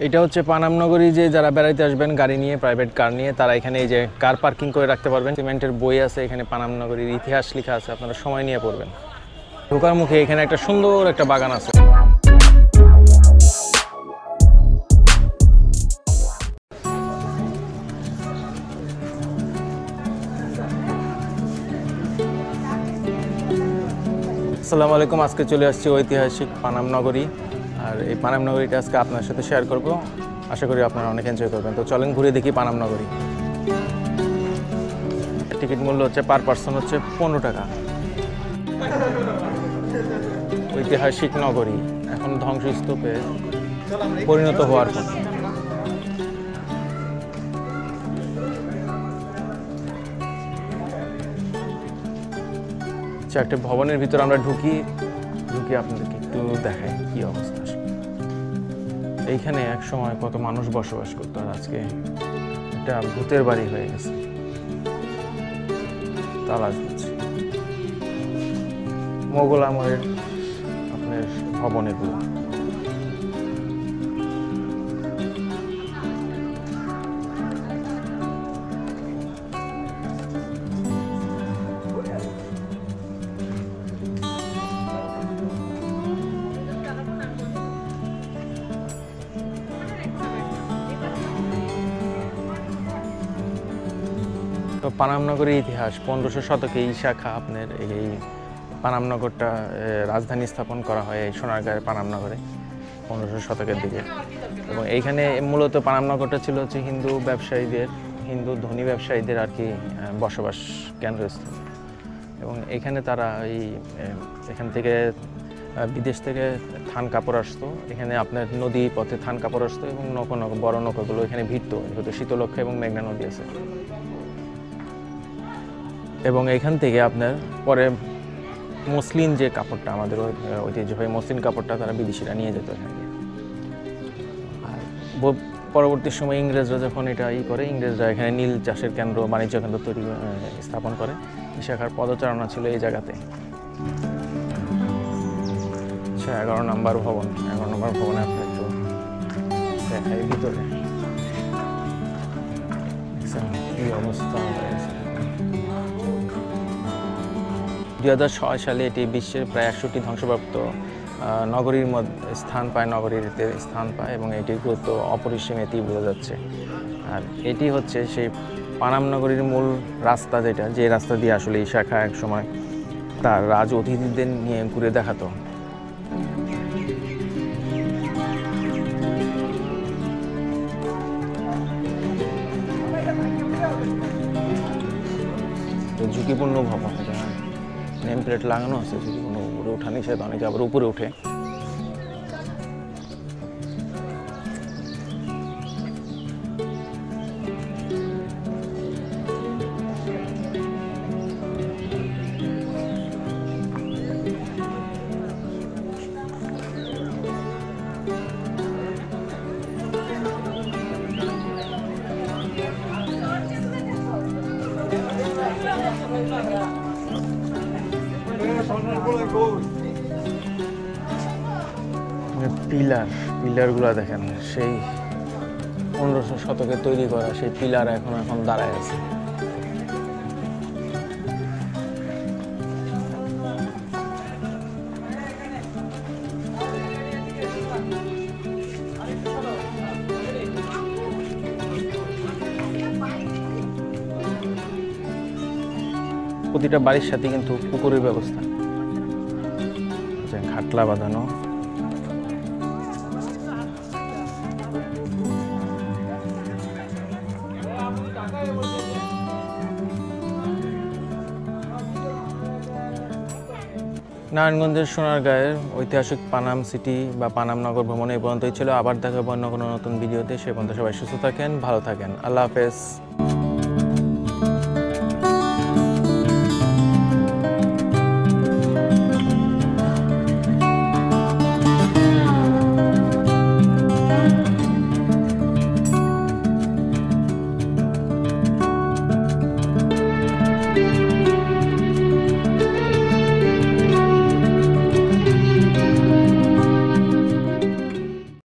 এটা হচ্ছে পানাম নগরী, যে যারা বেড়াইতে আসবেন গাড়ি নিয়ে, প্রাইভেট কার নিয়ে, তারা এখানে এই যে কার পার্কিং করে রাখতে পারবেন। সিমেন্টের বই আছে, এখানে পানাম নগরীর ইতিহাস লেখা আছে, আপনারা সময় নিয়ে পড়বেন। ঢোকার মুখে এখানে একটা সুন্দর একটা বাগান আছে। আসসালামু আলাইকুম, আজকে চলে আসছি ঐতিহাসিক পানাম নগরী। আর এই পানাম নগরীটা আজকে আপনার সাথে শেয়ার করব, আশা করি আপনারা অনেক এনজয় করবেন। তো চলেন ঘুরে দেখি পানাম নগরী। টিকিট মূল্য হচ্ছে পার পার্সন হচ্ছে 15 টাকা। ঐতিহাসিক নগরী এখন ধ্বংসস্তূপে পরিণত হওয়ার পর। একটা ভবনের ভিতর আমরা ঢুকি আপনাদেরকে একটু দেখাই কি অবস্থা। এইখানে এক সময় কত মানুষ বসবাস করতো, আর আজকে একটা ভূতের বাড়ি হয়ে গেছে। তালা দিচ্ছে, মোগল আমলের আপনার ভবন এগুলো। তো পানামনগরের ইতিহাস 1500 শতকে এই শাখা আপনার এই পানামনগরটা রাজধানী স্থাপন করা হয় এই সোনারগাঁয়ের পানামনগরে 1500 শতকের দিকে। এবং এইখানে মূলত পানামনগরটা ছিল হচ্ছে হিন্দু ধনী ব্যবসায়ীদের আর কি বসবাস কেন্দ্রস্থল। এবং এখানে তারা এখান থেকে বিদেশ থেকে থান কাপড় আসতো, এখানে আপনার নদী পথে থান কাপড় আসতো এবং বড় নৌকাগুলো এখানে ভিড়তো, যেহেতু শীতলক্ষ্যা এবং মেঘনা নদী আছে। এবং এখান থেকে আপনার পরে মসলিন যে কাপড়টা, আমাদের ঐতিহ্যবাহী মসলিন কাপড়টা তারা বিদেশিরা নিয়ে যেত এখানে। আর পরবর্তী সময় ইংরেজরা যখন এটা করে, ইংরেজরা এখানে নীল চাষের কেন্দ্র, বাণিজ্য কেন্দ্র স্থাপন করে। এই শাখার পদচারণা ছিল এই জায়গাতে। আচ্ছা, 11 নম্বর ভবনে আপনার একটু দেখাই ভিতরে কি অবস্থা হয়েছে। 2006 সালে এটি বিশ্বের প্রায় 61টি ধ্বংসপ্রাপ্ত নগরীর মধ্যে স্থান পায় এবং এটির গুরুত্ব অপরিসীম, এটি বোঝা যাচ্ছে। আর এটি হচ্ছে সেই পানাম নগরীর মূল রাস্তা, যে রাস্তা দিয়ে আসলে এই শাখা এক সময় তার রাজ অতিথিদের নিয়ে ঘুরে দেখাতো। ঝুঁকিপূর্ণ ভবন, নেম প্লেট লাগানো আছে, ঝুঁকিপূর্ণ উপরে ওঠা নিষেধ, অনেকে আবার উপরে উঠে। পিলারগুলো দেখেন, সেই 1500 শতকে তৈরি করা সেই পিলার এখন দাঁড়ায় আছে। প্রতিটা বাড়ির সাথে কিন্তু পুকুরের ব্যবস্থা, ঘাটলা বাঁধানো। নারায়ণগঞ্জের সোনারগাঁয়ের ঐতিহাসিক পানাম সিটি বা পানাম নগর ভ্রমণ এই পর্যন্তই ছিল। আবার দেখা হবে অন্য কোনো নতুন ভিডিওতে। সে পর্যন্ত সবাই সুস্থ থাকেন, ভালো থাকেন। আল্লাহ হাফেজ।